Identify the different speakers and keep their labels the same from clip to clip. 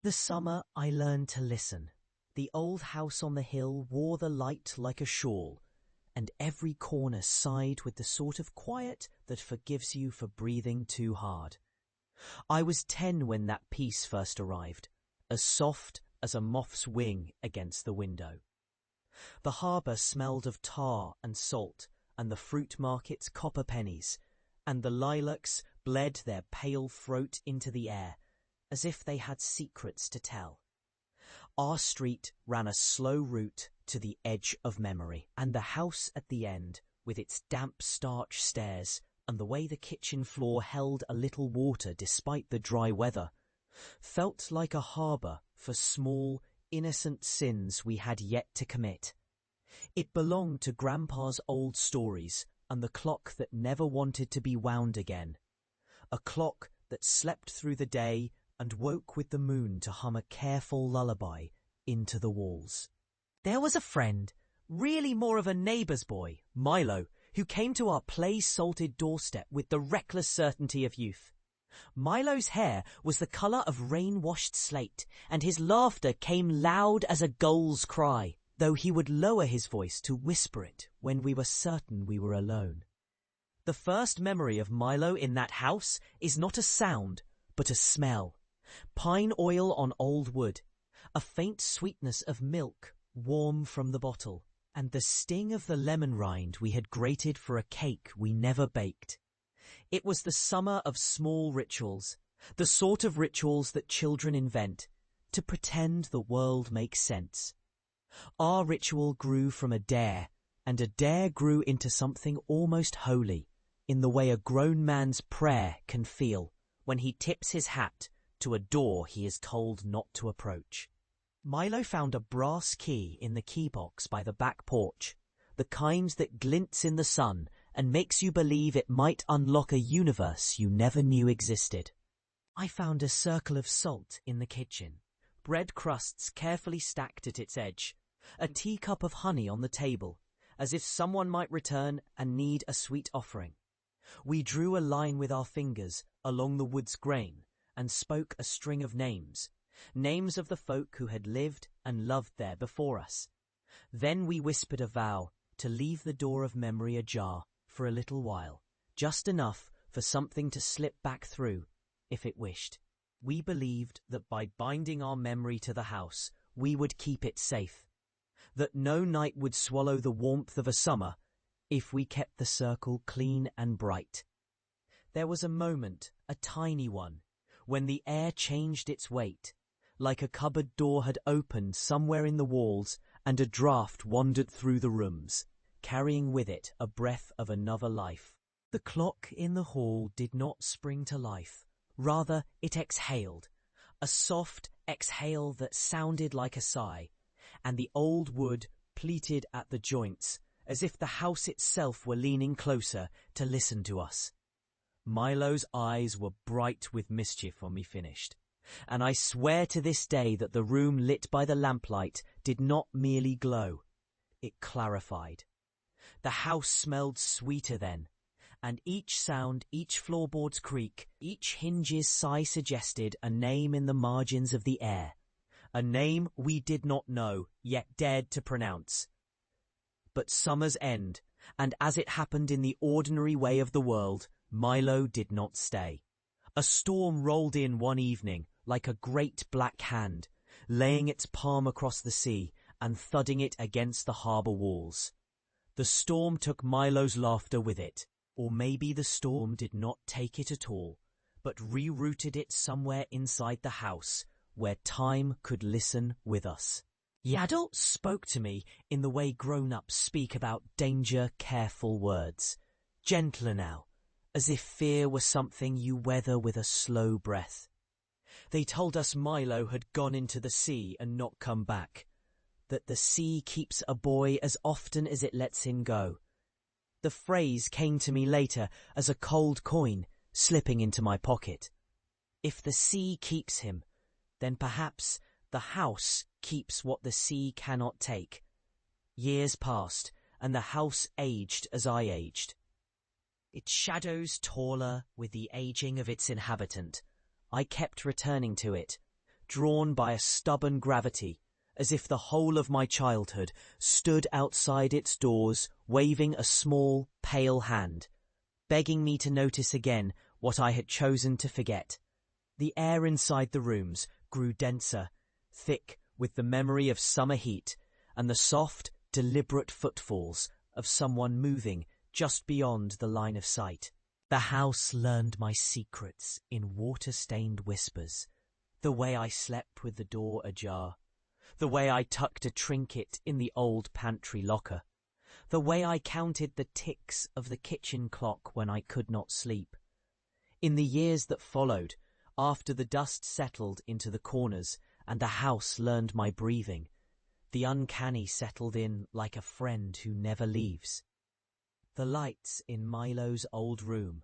Speaker 1: The summer I learned to listen. The old house on the hill wore the light like a shawl, and every corner sighed with the sort of quiet that forgives you for breathing too hard. I was 10 when that peace first arrived, as soft as a moth's wing against the window. The harbour smelled of tar and salt, and the fruit market's copper pennies, and the lilacs bled their pale throat into the air, as if they had secrets to tell. Our street ran a slow route to the edge of memory, and the house at the end, with its damp starch stairs and the way the kitchen floor held a little water despite the dry weather, felt like a harbour for small, innocent sins we had yet to commit. It belonged to Grandpa's old stories and the clock that never wanted to be wound again. A clock that slept through the day and woke with the moon to hum a careful lullaby into the walls. There was a friend, really more of a neighbour's boy, Milo, who came to our play-salted doorstep with the reckless certainty of youth. Milo's hair was the colour of rain-washed slate, and his laughter came loud as a gull's cry, though he would lower his voice to whisper it when we were certain we were alone. The first memory of Milo in that house is not a sound, but a smell. Pine oil on old wood, a faint sweetness of milk, warm from the bottle, and the sting of the lemon rind we had grated for a cake we never baked. It was the summer of small rituals, the sort of rituals that children invent, to pretend the world makes sense. Our ritual grew from a dare, and a dare grew into something almost holy, in the way a grown man's prayer can feel when he tips his hat to a door he is told not to approach. Milo found a brass key in the key box by the back porch, the kind that glints in the sun and makes you believe it might unlock a universe you never knew existed. I found a circle of salt in the kitchen, bread crusts carefully stacked at its edge, a teacup of honey on the table, as if someone might return and need a sweet offering. We drew a line with our fingers along the wood's grain and spoke a string of names, names of the folk who had lived and loved there before us. Then we whispered a vow to leave the door of memory ajar for a little while, just enough for something to slip back through, if it wished. We believed that by binding our memory to the house, we would keep it safe, that no night would swallow the warmth of a summer if we kept the circle clean and bright. There was a moment, a tiny one, when the air changed its weight, like a cupboard door had opened somewhere in the walls and a draught wandered through the rooms, carrying with it a breath of another life. The clock in the hall did not spring to life, rather it exhaled, a soft exhale that sounded like a sigh, and the old wood pleated at the joints, as if the house itself were leaning closer to listen to us. Milo's eyes were bright with mischief when we finished, and I swear to this day that the room lit by the lamplight did not merely glow, it clarified. The house smelled sweeter then, and each sound, each floorboard's creak, each hinge's sigh suggested a name in the margins of the air, a name we did not know, yet dared to pronounce. But summer's end, and as it happened in the ordinary way of the world, Milo did not stay. A storm rolled in one evening like a great black hand, laying its palm across the sea and thudding it against the harbour walls. The storm took Milo's laughter with it, or maybe the storm did not take it at all, but rerouted it somewhere inside the house where time could listen with us. The adults spoke to me in the way grown-ups speak about danger, careful words, gentler now, as if fear were something you weather with a slow breath. They told us Milo had gone into the sea and not come back, that the sea keeps a boy as often as it lets him go. The phrase came to me later as a cold coin slipping into my pocket. If the sea keeps him, then perhaps the house keeps what the sea cannot take. Years passed, and the house aged as I aged. Its shadows taller with the aging of its inhabitant. I kept returning to it, drawn by a stubborn gravity, as if the whole of my childhood stood outside its doors, waving a small, pale hand, begging me to notice again what I had chosen to forget. The air inside the rooms grew denser, thick with the memory of summer heat and the soft, deliberate footfalls of someone moving just beyond the line of sight. The house learned my secrets in water-stained whispers, the way I slept with the door ajar, the way I tucked a trinket in the old pantry locker, the way I counted the ticks of the kitchen clock when I could not sleep. In the years that followed, after the dust settled into the corners and the house learned my breathing, the uncanny settled in like a friend who never leaves. The lights in Milo's old room,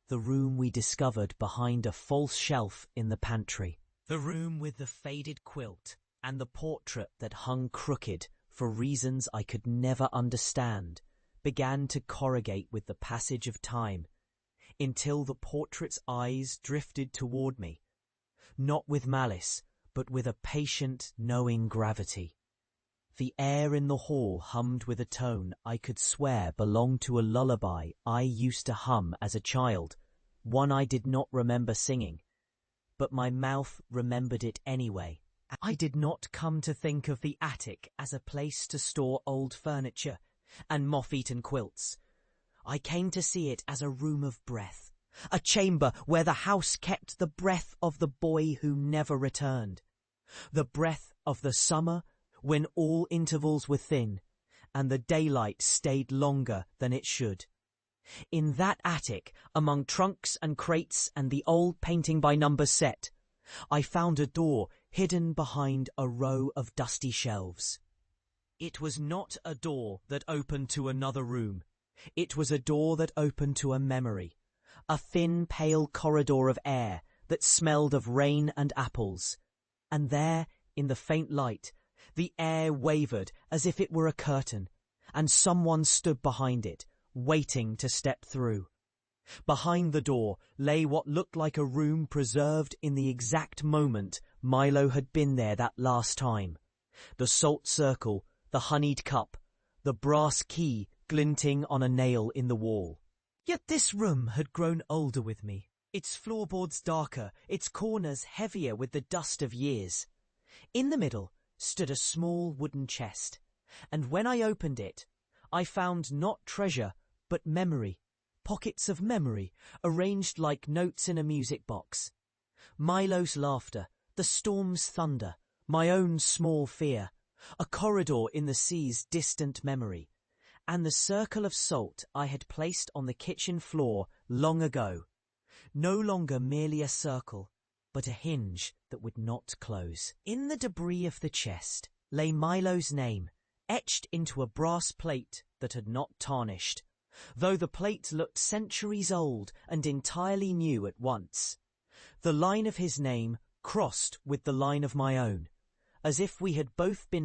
Speaker 1: the room we discovered behind a false shelf in the pantry, the room with the faded quilt and the portrait that hung crooked for reasons I could never understand, began to corrugate with the passage of time, until the portrait's eyes drifted toward me, not with malice, but with a patient, knowing gravity. The air in the hall hummed with a tone I could swear belonged to a lullaby I used to hum as a child, one I did not remember singing, but my mouth remembered it anyway. I did not come to think of the attic as a place to store old furniture and moth-eaten quilts. I came to see it as a room of breath, a chamber where the house kept the breath of the boy who never returned, the breath of the summer when all intervals were thin and the daylight stayed longer than it should. In that attic, among trunks and crates and the old painting-by-numbers set, I found a door hidden behind a row of dusty shelves. It was not a door that opened to another room. It was a door that opened to a memory, a thin, pale corridor of air that smelled of rain and apples. And there, in the faint light, the air wavered as if it were a curtain, and someone stood behind it, waiting to step through. Behind the door lay what looked like a room preserved in the exact moment Milo had been there that last time. The salt circle, the honeyed cup, the brass key glinting on a nail in the wall. Yet this room had grown older with me, its floorboards darker, its corners heavier with the dust of years. In the middle stood a small wooden chest, and when I opened it, I found not treasure, but memory, pockets of memory, arranged like notes in a music box. Milo's laughter, the storm's thunder, my own small fear, a corridor in the sea's distant memory, and the circle of salt I had placed on the kitchen floor long ago, no longer merely a circle, but a hinge that would not close. In the debris of the chest lay Milo's name, etched into a brass plate that had not tarnished, though the plate looked centuries old and entirely new at once. The line of his name crossed with the line of my own, as if we had both been